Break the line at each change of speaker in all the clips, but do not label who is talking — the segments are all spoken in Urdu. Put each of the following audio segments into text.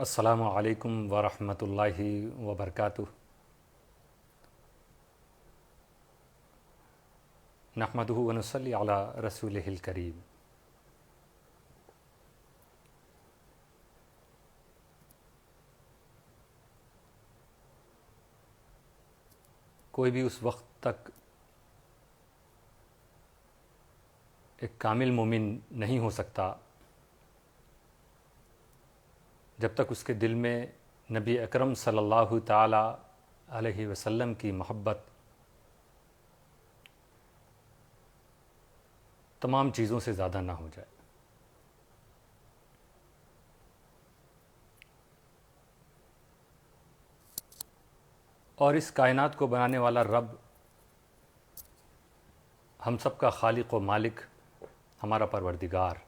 السلام علیکم ورحمۃ اللہ وبرکاتہ۔ نحمدہ ونصلی علی رسولہ الکریم۔ کوئی بھی اس وقت تک ایک کامل مومن نہیں ہو سکتا جب تک اس کے دل میں نبی اکرم صلی اللہ تعالی علیہ وسلم کی محبت تمام چیزوں سے زیادہ نہ ہو جائے۔ اور اس کائنات کو بنانے والا رب، ہم سب کا خالق و مالک، ہمارا پروردگار،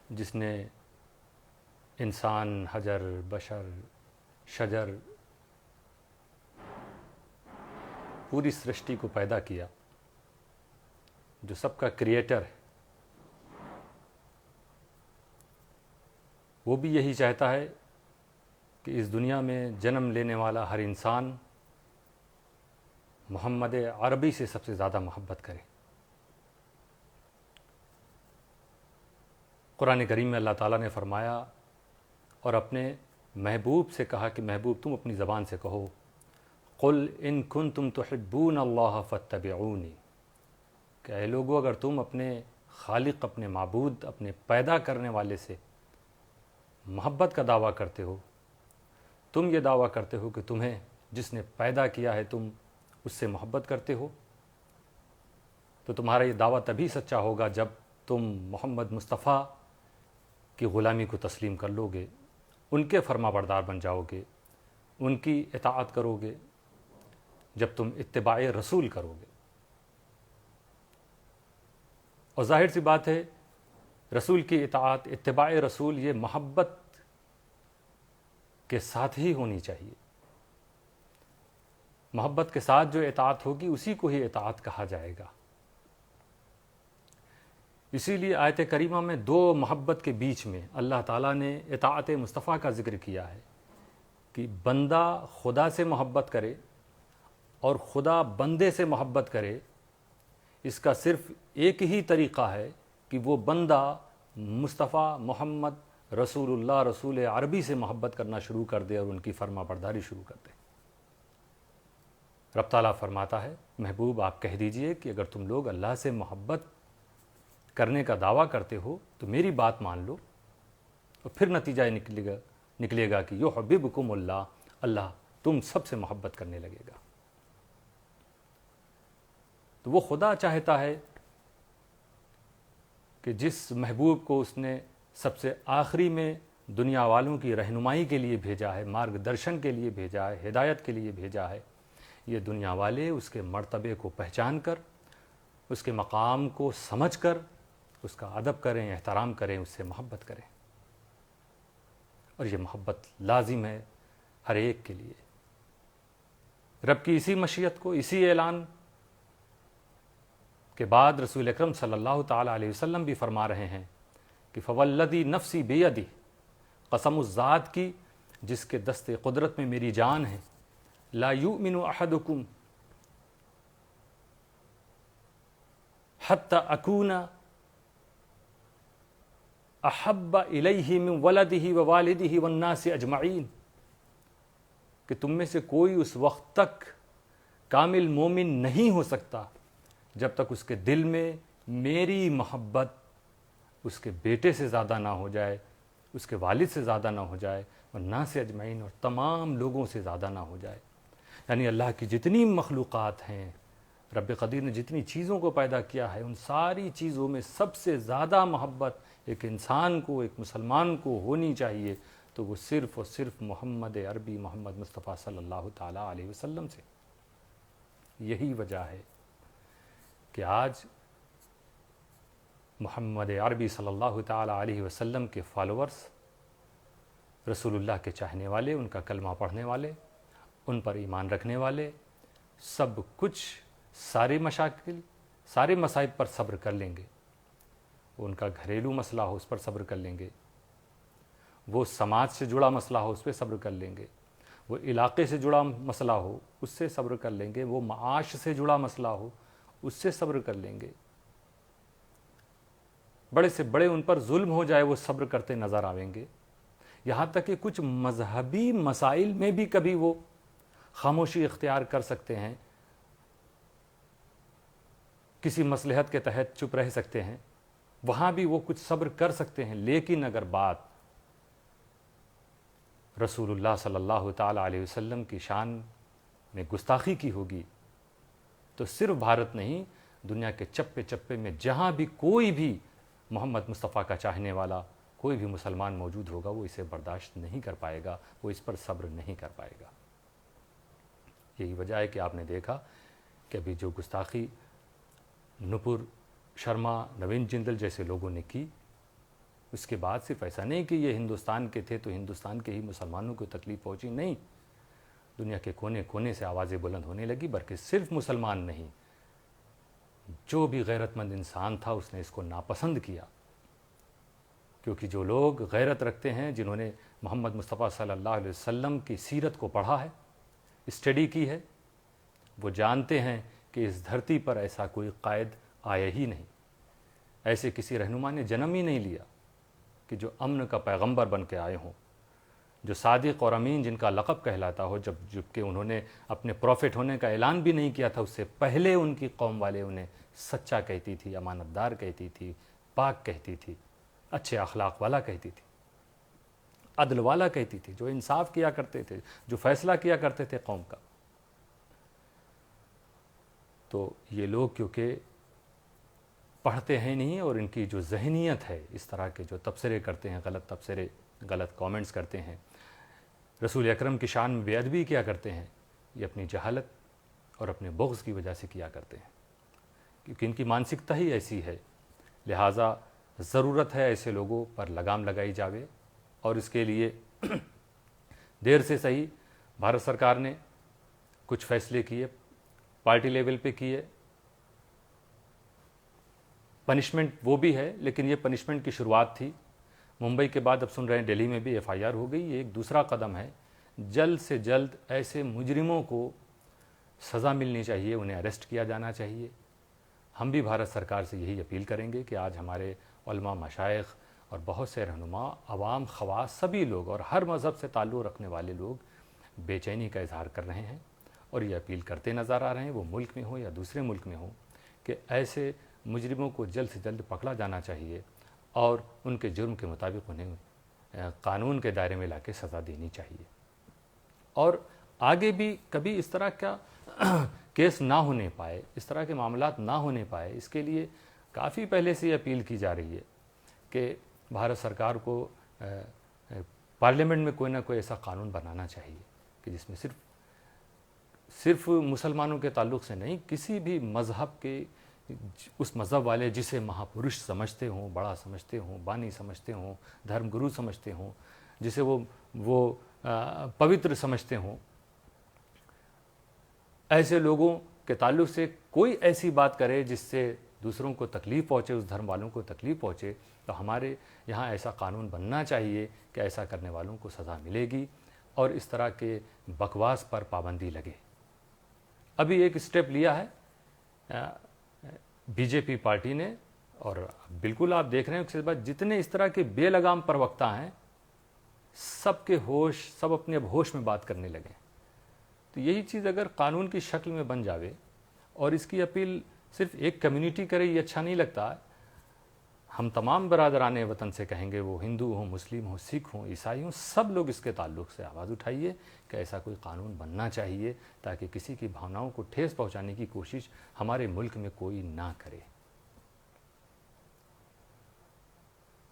جس نے انسان، حجر، بشر، شجر، پوری سرشٹی کو پیدا کیا، جو سب کا کریٹر ہے، وہ بھی یہی چاہتا ہے کہ اس دنیا میں جنم لینے والا ہر انسان محمد عربی سے سب سے زیادہ محبت کرے۔ قرآن کریم میں اللہ تعالیٰ نے فرمایا اور اپنے محبوب سے کہا کہ محبوب تم اپنی زبان سے کہو، قل ان کنتم تحبون اللہ فاتبعونی، کہ اے لوگو اگر تم اپنے خالق، اپنے معبود، اپنے پیدا کرنے والے سے محبت کا دعویٰ کرتے ہو، تم یہ دعویٰ کرتے ہو کہ تمہیں جس نے پیدا کیا ہے تم اس سے محبت کرتے ہو، تو تمہارا یہ دعویٰ تبھی سچا ہوگا جب تم محمد مصطفیٰ کی غلامی کو تسلیم کر لو گے، ان کے فرما بردار بن جاؤ گے، ان کی اطاعت کرو گے، جب تم اتباع رسول کرو گے۔ اور ظاہر سی بات ہے، رسول کی اطاعت، اتباع رسول، یہ محبت کے ساتھ ہی ہونی چاہیے۔ محبت کے ساتھ جو اطاعت ہوگی اسی کو ہی اطاعت کہا جائے گا۔ اسی لیے آیت کریمہ میں دو محبت کے بیچ میں اللہ تعالیٰ نے اطاعت مصطفیٰ کا ذکر کیا ہے کہ بندہ خدا سے محبت کرے اور خدا بندے سے محبت کرے۔ اس کا صرف ایک ہی طریقہ ہے کہ وہ بندہ مصطفیٰ محمد رسول اللہ، رسول عربی سے محبت کرنا شروع کر دے اور ان کی فرما برداری شروع کر دے۔ رب تعالیٰ فرماتا ہے، محبوب آپ کہہ دیجئے کہ اگر تم لوگ اللہ سے محبت کرنے کا دعویٰ کرتے ہو تو میری بات مان لو، اور پھر نتیجہ نکلے گا کہ یحببکم اللہ، اللہ تم سب سے محبت کرنے لگے گا۔ تو وہ خدا چاہتا ہے کہ جس محبوب کو اس نے سب سے آخری میں دنیا والوں کی رہنمائی کے لیے بھیجا ہے، مارگ درشن کے لیے بھیجا ہے، ہدایت کے لیے بھیجا ہے، یہ دنیا والے اس کے مرتبے کو پہچان کر، اس کے مقام کو سمجھ کر اس کا ادب کریں، احترام کریں، اس سے محبت کریں۔ اور یہ محبت لازم ہے ہر ایک کے لیے۔ رب کی اسی مشیت کو، اسی اعلان کے بعد رسول اکرم صلی اللہ تعالی علیہ وسلم بھی فرما رہے ہیں کہ فوالذی نفسی بیدہ، قسم اس ذات کی جس کے دست قدرت میں میری جان ہے، لا یؤمن احدکم حتی اکون احب الیہ من ولدہ ووالدہ والناس اجمعین، کہ تم میں سے کوئی اس وقت تک کامل مومن نہیں ہو سکتا جب تک اس کے دل میں میری محبت اس کے بیٹے سے زیادہ نہ ہو جائے، اس کے والد سے زیادہ نہ ہو جائے، والناس اجمعین، اور تمام لوگوں سے زیادہ نہ ہو جائے۔ یعنی اللہ کی جتنی مخلوقات ہیں، رب قدیر نے جتنی چیزوں کو پیدا کیا ہے، ان ساری چیزوں میں سب سے زیادہ محبت ایک انسان کو، ایک مسلمان کو ہونی چاہیے تو وہ صرف اور صرف محمد عربی، محمد مصطفیٰ صلی اللہ تعالیٰ علیہ وسلم سے۔ یہی وجہ ہے کہ آج محمد عربی صلی اللہ تعالیٰ علیہ وسلم کے فالورز، رسول اللہ کے چاہنے والے، ان کا کلمہ پڑھنے والے، ان پر ایمان رکھنے والے، سب کچھ، سارے مشاکل، سارے مصائب پر صبر کر لیں گے۔ وہ ان کا گھریلو مسئلہ ہو اس پر صبر کر لیں گے، وہ سماج سے جڑا مسئلہ ہو اس پہ صبر کر لیں گے، وہ علاقے سے جڑا مسئلہ ہو اس سے صبر کر لیں گے، وہ معاش سے جڑا مسئلہ ہو اس سے صبر کر لیں گے، بڑے سے بڑے ان پر ظلم ہو جائے وہ صبر کرتے نظر آئیں گے، یہاں تک کہ کچھ مذہبی مسائل میں بھی کبھی وہ خاموشی اختیار کر سکتے ہیں، کسی مصلحت کے تحت چپ رہ سکتے ہیں، وہاں بھی وہ کچھ صبر کر سکتے ہیں۔ لیکن اگر بات رسول اللہ صلی اللہ تعالیٰ علیہ وسلم کی شان میں گستاخی کی ہوگی تو صرف بھارت نہیں، دنیا کے چپے چپے میں جہاں بھی کوئی بھی محمد مصطفیٰ کا چاہنے والا کوئی بھی مسلمان موجود ہوگا وہ اسے برداشت نہیں کر پائے گا، وہ اس پر صبر نہیں کر پائے گا۔ یہی وجہ ہے کہ آپ نے دیکھا کہ ابھی جو گستاخی نپور شرما، نوین جندل جیسے لوگوں نے کی، اس کے بعد صرف ایسا نہیں کہ یہ ہندوستان کے تھے تو ہندوستان کے ہی مسلمانوں کو تکلیف پہنچی، نہیں، دنیا کے کونے کونے سے آوازیں بلند ہونے لگی، بلکہ صرف مسلمان نہیں، جو بھی غیرت مند انسان تھا اس نے اس کو ناپسند کیا، کیونکہ جو لوگ غیرت رکھتے ہیں، جنہوں نے محمد مصطفیٰ صلی اللہ علیہ وسلم کی سیرت کو پڑھا ہے، اسٹڈی کی ہے، وہ جانتے ہیں کہ اس دھرتی پر ایسا کوئی قائد آیا ہی نہیں، ایسے کسی رہنما نے جنم ہی نہیں لیا کہ جو امن کا پیغمبر بن کے آئے ہوں، جو صادق اور امین جن کا لقب کہلاتا ہو، جبکہ انہوں نے اپنے پروفٹ ہونے کا اعلان بھی نہیں کیا تھا، اس سے پہلے ان کی قوم والے انہیں سچا کہتی تھی، امانت دار کہتی تھی، پاک کہتی تھی، اچھے اخلاق والا کہتی تھی، عدل والا کہتی تھی، جو انصاف کیا کرتے تھے، جو فیصلہ کیا کرتے تھے قوم کا۔ تو یہ لوگ کیونکہ پڑھتے ہیں نہیں، اور ان کی جو ذہنیت ہے، اس طرح کے جو تبصرے کرتے ہیں، غلط تبصرے، غلط کامنٹس کرتے ہیں، رسول اکرم کی شان میں بے ادبی کیا کرتے ہیں، یہ اپنی جہالت اور اپنے بغض کی وجہ سے کیا کرتے ہیں، کیونکہ ان کی مانسکتا ہی ایسی ہے۔ لہٰذا ضرورت ہے ایسے لوگوں پر لگام لگائی جاوے، اور اس کے لیے دیر سے صحیح بھارت سرکار نے کچھ فیصلے کیے، پارٹی لیول پہ کیے، پنشمنٹ وہ بھی ہے، لیکن یہ پنشمنٹ کی شروعات تھی۔ ممبئی کے بعد اب سن رہے ہیں دہلی میں بھی ایف آئی آر ہو گئی، یہ ایک دوسرا قدم ہے۔ جلد سے جلد ایسے مجرموں کو سزا ملنی چاہیے، انہیں اریسٹ کیا جانا چاہیے۔ ہم بھی بھارت سرکار سے یہی اپیل کریں گے کہ آج ہمارے علماء، مشائخ اور بہت سے رہنما، عوام، خواص، سبھی لوگ اور ہر مذہب سے تعلق رکھنے والے لوگ بے چینی کا اظہار کر رہے ہیں، اور یہ اپیل کرتے نظر آ رہے ہیں، وہ ملک میں ہو یا دوسرے ملک میں ہو، کہ ایسے مجرموں کو جلد سے جلد پکڑا جانا چاہیے، اور ان کے جرم کے مطابق انہیں قانون کے دائرے میں لا کے سزا دینی چاہیے، اور آگے بھی کبھی اس طرح کا کیس نہ ہونے پائے، اس طرح کے معاملات نہ ہونے پائے، اس کے لیے کافی پہلے سے اپیل کی جا رہی ہے کہ بھارت سرکار کو پارلیمنٹ میں کوئی نہ کوئی ایسا قانون بنانا چاہیے کہ جس میں صرف مسلمانوں کے تعلق سے نہیں، کسی بھی مذہب کے، اس مذہب والے جسے مہاپرش سمجھتے ہوں، بڑا سمجھتے ہوں، بانی سمجھتے ہوں، دھرم گرو سمجھتے ہوں، جسے وہ پوتر سمجھتے ہوں، ایسے لوگوں کے تعلق سے کوئی ایسی بات کرے جس سے دوسروں کو تکلیف پہنچے، اس دھرم والوں کو تکلیف پہنچے، تو ہمارے یہاں ایسا قانون بننا چاہیے کہ ایسا کرنے والوں کو سزا ملے گی، اور اس طرح کے بکواس پر پابندی لگے۔ ابھی ایک سٹیپ لیا ہے بی جے پی پارٹی نے، اور بالکل آپ دیکھ رہے ہیں اس کے بعد جتنے اس طرح کے بے لگام پروکتا ہیں، سب کے ہوش، سب اپنے اب ہوش میں بات کرنے لگے۔ تو یہی چیز اگر قانون کی شکل میں بن جاوے، اور اس کی اپیل صرف ایک کمیونٹی کرے، یہ اچھا نہیں لگتا۔ ہم تمام برادران وطن سے کہیں گے، وہ ہندو ہوں، مسلم ہوں، سکھ ہوں، عیسائی ہوں، سب لوگ اس کے تعلق سے آواز اٹھائیے کہ ایسا کوئی قانون بننا چاہیے، تاکہ کسی کی بھاوناؤں کو ٹھیس پہنچانے کی کوشش ہمارے ملک میں کوئی نہ کرے۔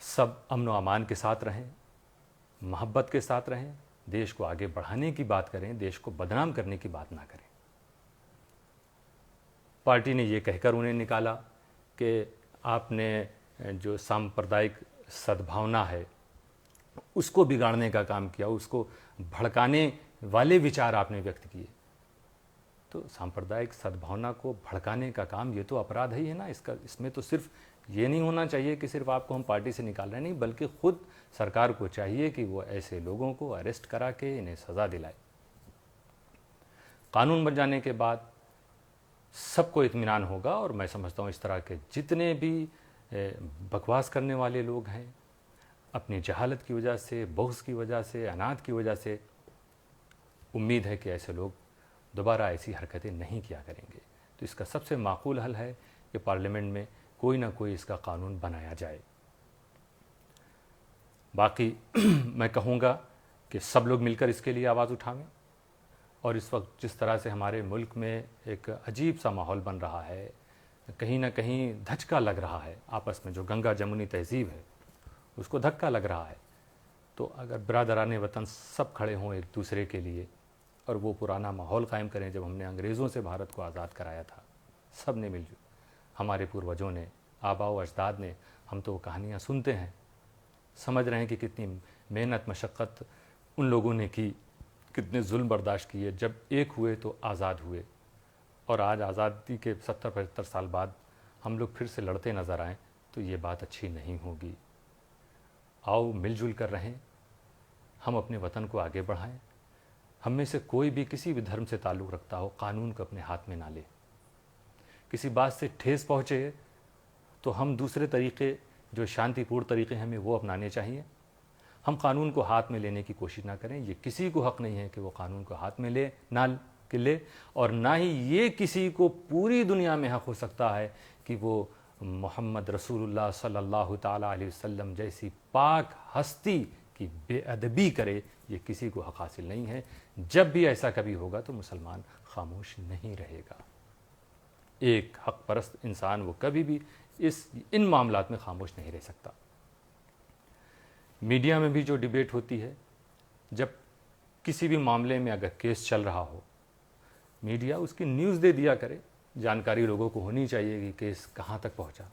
سب امن و امان کے ساتھ رہیں، محبت کے ساتھ رہیں، دیش کو آگے بڑھانے کی بات کریں، دیش کو بدنام کرنے کی بات نہ کریں۔ پارٹی نے یہ کہہ کر انہیں نکالا کہ آپ نے جو سامپردائک سدبھاونا ہے اس کو بگاڑنے کا کام کیا، اس کو بھڑکانے والے وچار آپ نے ویکت کیے۔ تو سامپردائک سدبھاونا کو بھڑکانے کا کام یہ تو اپرادھ ہی ہے نا، اس میں تو صرف یہ نہیں ہونا چاہیے کہ صرف آپ کو ہم پارٹی سے نکال رہے ہیں، نہیں، بلکہ خود سرکار کو چاہیے کہ وہ ایسے لوگوں کو اریسٹ کرا کے انہیں سزا دلائے۔ قانون بن جانے کے بعد سب کو اطمینان ہوگا، اور میں سمجھتا ہوں اس طرح کے جتنے بھی بکواس کرنے والے لوگ ہیں، اپنی جہالت کی وجہ سے، بغض کی وجہ سے، عناد کی وجہ سے، امید ہے کہ ایسے لوگ دوبارہ ایسی حرکتیں نہیں کیا کریں گے۔ تو اس کا سب سے معقول حل ہے کہ پارلیمنٹ میں کوئی نہ کوئی اس کا قانون بنایا جائے۔ باقی میں کہوں گا کہ سب لوگ مل کر اس کے لیے آواز اٹھائیں، اور اس وقت جس طرح سے ہمارے ملک میں ایک عجیب سا ماحول بن رہا ہے، کہیں نہ کہیں دھچکا لگ رہا ہے آپس میں، جو گنگا جمنی تہذیب ہے اس کو دھکا لگ رہا ہے، تو اگر برادران وطن سب کھڑے ہوں ایک دوسرے کے لیے اور وہ پرانا ماحول قائم کریں جب ہم نے انگریزوں سے بھارت کو آزاد کرایا تھا، سب نے مل جل، ہمارے پوروجوں نے، آباء و اجداد نے، ہم تو وہ کہانیاں سنتے ہیں، سمجھ رہے ہیں کہ کتنی محنت مشقت ان لوگوں نے کی، کتنے ظلم برداشت کیے، جب ایک ہوئے تو آزاد ہوئے، اور آج آزادی کے 70-75 سال بعد ہم لوگ پھر سے لڑتے نظر آئیں تو یہ بات اچھی نہیں ہوگی۔ آؤ مل جل کر رہیں، ہم اپنے وطن کو آگے بڑھائیں، ہم میں سے کوئی بھی کسی بھی دھرم سے تعلق رکھتا ہو قانون کو اپنے ہاتھ میں نہ لے، کسی بات سے ٹھیس پہنچے تو ہم دوسرے طریقے جو شانتی پور طریقے ہیں ہمیں وہ اپنانے چاہیے، ہم قانون کو ہاتھ میں لینے کی کوشش نہ کریں، یہ کسی کو حق نہیں ہے کہ وہ قانون کو ہاتھ میں لے، اور نہ ہی یہ کسی کو پوری دنیا میں حق ہو سکتا ہے کہ وہ محمد رسول اللہ صلی اللہ تعالیٰ علیہ وسلم جیسی پاک ہستی کی بے ادبی کرے، یہ کسی کو حق حاصل نہیں ہے۔ جب بھی ایسا کبھی ہوگا تو مسلمان خاموش نہیں رہے گا، ایک حق پرست انسان وہ کبھی بھی ان معاملات میں خاموش نہیں رہ سکتا۔ میڈیا میں بھی جو ڈیبیٹ ہوتی ہے، جب کسی بھی معاملے میں اگر کیس چل رہا ہو، میڈیا اس کی نیوز دے دیا کرے، جانکاری لوگوں کو ہونی چاہیے کہ کیس کہاں تک پہنچا،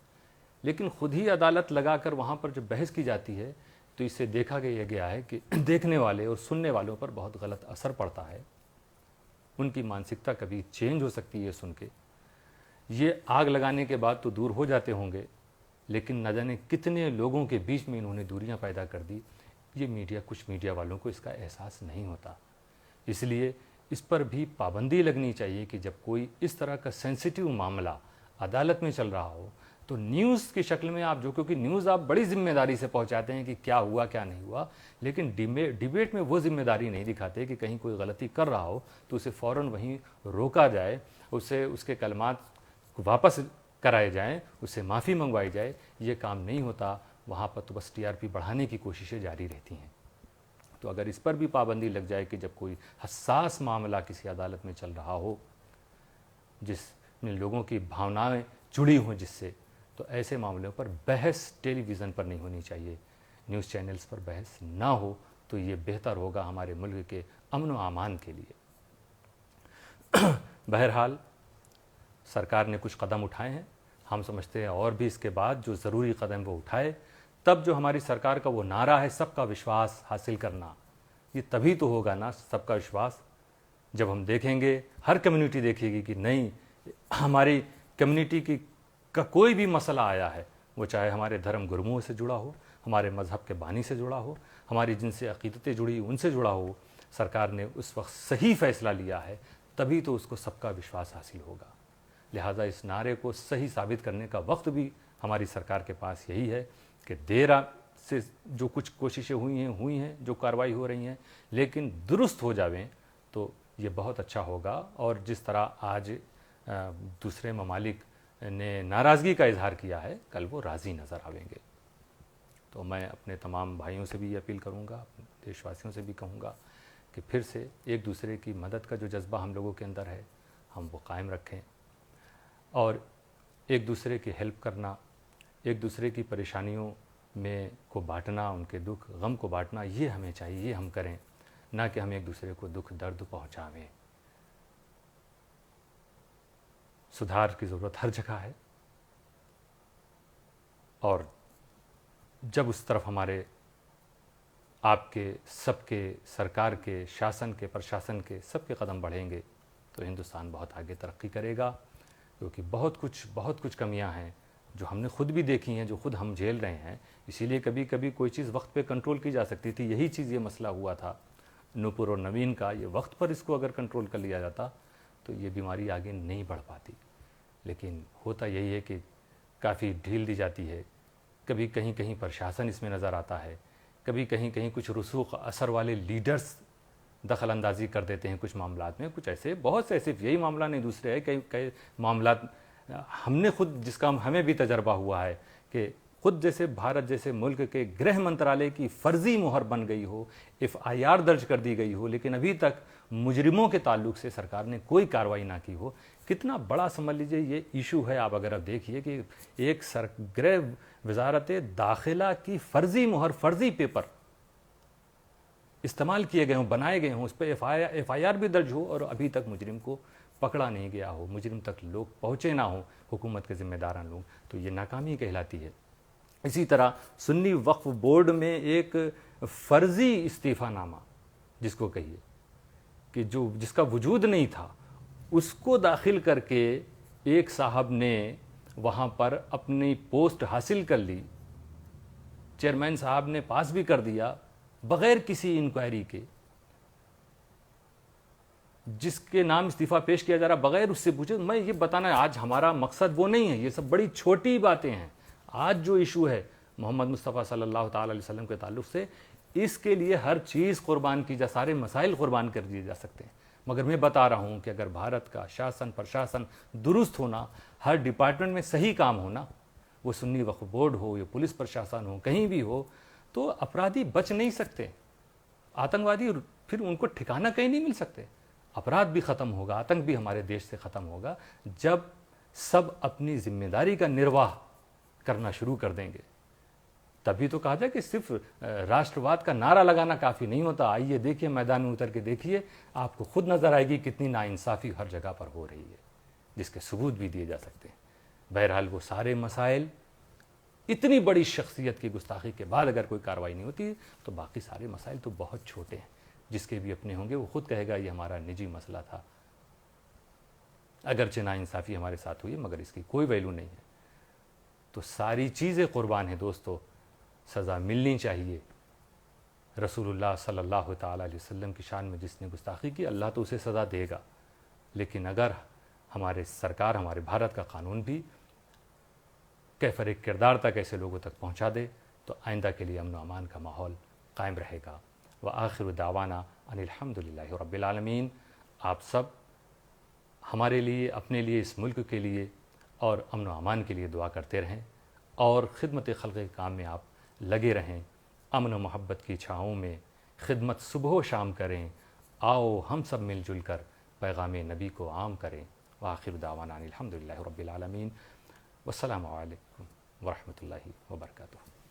لیکن خود ہی عدالت لگا کر وہاں پر جب بحث کی جاتی ہے تو اس سے دیکھا گیا ہے کہ دیکھنے والے اور سننے والوں پر بہت غلط اثر پڑتا ہے، ان کی مانسکتا کبھی چینج ہو سکتی ہے سن کے، یہ آگ لگانے کے بعد تو دور ہو جاتے ہوں گے، لیکن نہ جانے کتنے لوگوں کے بیچ میں انہوں نے دوریاں پیدا کر دی، یہ کچھ میڈیا والوں کو اس کا احساس نہیں ہوتا۔ اس لیے اس پر بھی پابندی لگنی چاہیے کہ جب کوئی اس طرح کا سینسیٹیو معاملہ عدالت میں چل رہا ہو تو نیوز کی شکل میں کیونکہ نیوز آپ بڑی ذمہ داری سے پہنچاتے ہیں کہ کیا ہوا کیا نہیں ہوا، لیکن ڈیبیٹ میں وہ ذمہ داری نہیں دکھاتے کہ کہیں کوئی غلطی کر رہا ہو تو اسے فوراً وہیں روکا جائے، اس کے کلمات واپس کرائے جائیں، اس سے معافی منگوائی جائے۔ یہ کام نہیں ہوتا، وہاں پر تو بس ٹی آر پی بڑھانے کی کوششیں جاری رہتی ہیں۔ تو اگر اس پر بھی پابندی لگ جائے کہ جب کوئی حساس معاملہ کسی عدالت میں چل رہا ہو جس میں لوگوں کی بھاونائیں جڑی ہوں جس سے، تو ایسے معاملوں پر بحث ٹیلی ویژن پر نہیں ہونی چاہیے، نیوز چینلز پر بحث نہ ہو تو یہ بہتر ہوگا ہمارے ملک کے امن و امان کے لیے۔ بہرحال سرکار نے کچھ قدم اٹھائے ہیں، ہم سمجھتے ہیں اور بھی اس کے بعد جو ضروری قدم وہ اٹھائے، تب جو ہماری سرکار کا وہ نعرہ ہے سب کا وشواس حاصل کرنا، یہ تبھی تو ہوگا نا سب کا وشواس، جب ہم دیکھیں گے، ہر کمیونٹی دیکھے گی کہ نہیں، ہماری کمیونٹی کا کوئی بھی مسئلہ آیا ہے، وہ چاہے ہمارے دھرم گرموں سے جڑا ہو، ہمارے مذہب کے بانی سے جڑا ہو، ہماری جن سے عقیدتیں جڑی ان سے جڑا ہو، سرکار نے اس وقت صحیح فیصلہ لیا ہے، تبھی تو اس کو سب کا وشواس حاصل ہوگا۔ لہٰذا اس نعرے کو صحیح ثابت کرنے کا وقت بھی ہماری سرکار کے پاس یہی ہے کہ دیر سے جو کچھ کوششیں ہوئی ہیں، جو کارروائی ہو رہی ہیں، لیکن درست ہو جاویں تو یہ بہت اچھا ہوگا، اور جس طرح آج دوسرے ممالک نے ناراضگی کا اظہار کیا ہے، کل وہ راضی نظر آئیں گے۔ تو میں اپنے تمام بھائیوں سے بھی یہ اپیل کروں گا، اپنے دیش واسیوں سے بھی کہوں گا کہ پھر سے ایک دوسرے کی مدد کا جو جذبہ ہم لوگوں کے اندر ہے ہم وہ قائم رکھیں، اور ایک دوسرے کی ہیلپ کرنا، ایک دوسرے کی پریشانیوں میں کو بانٹنا، ان کے دکھ غم کو بانٹنا، یہ ہمیں چاہیے، یہ ہم کریں، نہ کہ ہم ایک دوسرے کو دکھ درد پہنچاویں۔ سدھار کی ضرورت ہر جگہ ہے، اور جب اس طرف ہمارے آپ کے سب کے سرکار کے شاسن کے پرشاسن کے سب کے قدم بڑھیں گے تو ہندوستان بہت آگے ترقی کرے گا، کیونکہ بہت کچھ کمیاں ہیں جو ہم نے خود بھی دیکھی ہیں، جو خود ہم جھیل رہے ہیں. اسی لیے کبھی کبھی کوئی چیز وقت پہ کنٹرول کی جا سکتی تھی. یہی چیز، یہ مسئلہ ہوا تھا نوپور اور نوین کا. یہ وقت پر اس کو اگر کنٹرول کر لیا جاتا تو یہ بیماری آگے نہیں بڑھ پاتی. لیکن ہوتا یہی ہے کہ کافی ڈھیل دی جاتی ہے. کبھی کہیں کہیں پرشاسن اس میں نظر آتا ہے، کبھی کہیں کہیں کچھ رسوخ اثر والے لیڈرز دخل اندازی کر دیتے ہیں کچھ معاملات میں. کچھ ایسے بہت سے، صرف یہی معاملہ نہیں، دوسرے ہے کئی معاملات ہم نے خود، جس کا ہمیں بھی تجربہ ہوا ہے کہ خود جیسے بھارت جیسے ملک کے گرہ منترالے کی فرضی مہر بن گئی ہو، FIR درج کر دی گئی ہو، لیکن ابھی تک مجرموں کے تعلق سے سرکار نے کوئی کارروائی نہ کی ہو. کتنا بڑا سمجھ لیجئے یہ ایشو ہے. آپ اگر آپ دیکھیے کہ ایک گرہ وزارت داخلہ کی فرضی مہر، فرضی پیپر استعمال کیے گئے ہوں، بنائے گئے ہوں، اس پہ FIR بھی درج ہو اور ابھی تک مجرم کو پکڑا نہیں گیا ہو، مجرم تک لوگ پہنچے نہ ہوں، حکومت کے ذمہ داران لوگ، تو یہ ناکامی کہلاتی ہے. اسی طرح سنی وقف بورڈ میں ایک فرضی استعفیٰ نامہ جس کو کہیے کہ جس کا وجود نہیں تھا، اس کو داخل کر کے ایک صاحب نے وہاں پر اپنی پوسٹ حاصل کر لی. چیئرمین صاحب نے پاس بھی کر دیا بغیر کسی انکوائری کے. جس کے نام استعفیٰ پیش کیا جا رہا بغیر اس سے پوچھے. میں یہ بتانا، آج ہمارا مقصد وہ نہیں ہے، یہ سب بڑی چھوٹی باتیں ہیں. آج جو ایشو ہے محمد مصطفیٰ صلی اللہ تعالی علیہ وسلم کے تعلق سے، اس کے لیے ہر چیز قربان کی جا، سارے مسائل قربان کر دیے جا سکتے ہیں. مگر میں بتا رہا ہوں کہ اگر بھارت کا شاسن پرشاسن درست ہونا، ہر ڈپارٹمنٹ میں صحیح کام ہونا، وہ سنی وقف بورڈ ہو یا پولیس پرشاسن ہو، کہیں بھی ہو، تو اپرادھی بچ نہیں سکتے. آتنکوادی پھر ان کو ٹھکانہ کہیں نہیں مل سکتے. اپرادھ بھی ختم ہوگا، آتنک بھی ہمارے دیش سے ختم ہوگا جب سب اپنی ذمہ داری کا نرواہ کرنا شروع کر دیں گے. تبھی تو کہا جائے کہ صرف راشٹرواد کا نعرہ لگانا کافی نہیں ہوتا. آئیے دیکھیے، میدان میں اتر کے دیکھیے، آپ کو خود نظر آئے گی کتنی ناانصافی ہر جگہ پر ہو رہی ہے، جس کے ثبوت بھی دیے جا سکتے ہیں. بہرحال وہ سارے مسائل، اتنی بڑی شخصیت کی گستاخی کے بعد اگر کوئی کارروائی نہیں ہوتی تو باقی سارے مسائل تو بہت چھوٹے ہیں. جس کے بھی اپنے ہوں گے وہ خود کہے گا یہ ہمارا نجی مسئلہ تھا، اگرچہ ناانصافی ہمارے ساتھ ہوئی مگر اس کی کوئی ویلیو نہیں ہے. تو ساری چیزیں قربان ہیں دوستو. سزا ملنی چاہیے. رسول اللہ صلی اللہ تعالیٰ علیہ وسلم کی شان میں جس نے گستاخی کی، اللہ تو اسے سزا دے گا. لیکن اگر ہمارے سرکار، ہمارے بھارت کا قانون بھی کیفر کردار تک ایسے لوگوں تک پہنچا دے تو آئندہ کے لیے امن و امان کا ماحول قائم رہے گا. وآخر دعوانا ان الحمدللہ رب العالمین. آپ سب ہمارے لیے، اپنے لیے، اس ملک کے لیے اور امن و امان کے لیے دعا کرتے رہیں اور خدمت خلق کے کام میں آپ لگے رہیں. امن و محبت کی چھاؤں میں خدمت صبح و شام کریں. آؤ ہم سب مل جل کر پیغام نبی کو عام کریں. وآخر دعوانا ان الحمدللہ رب العالمین. والسلام علیکم ورحمۃ اللہ وبرکاتہ.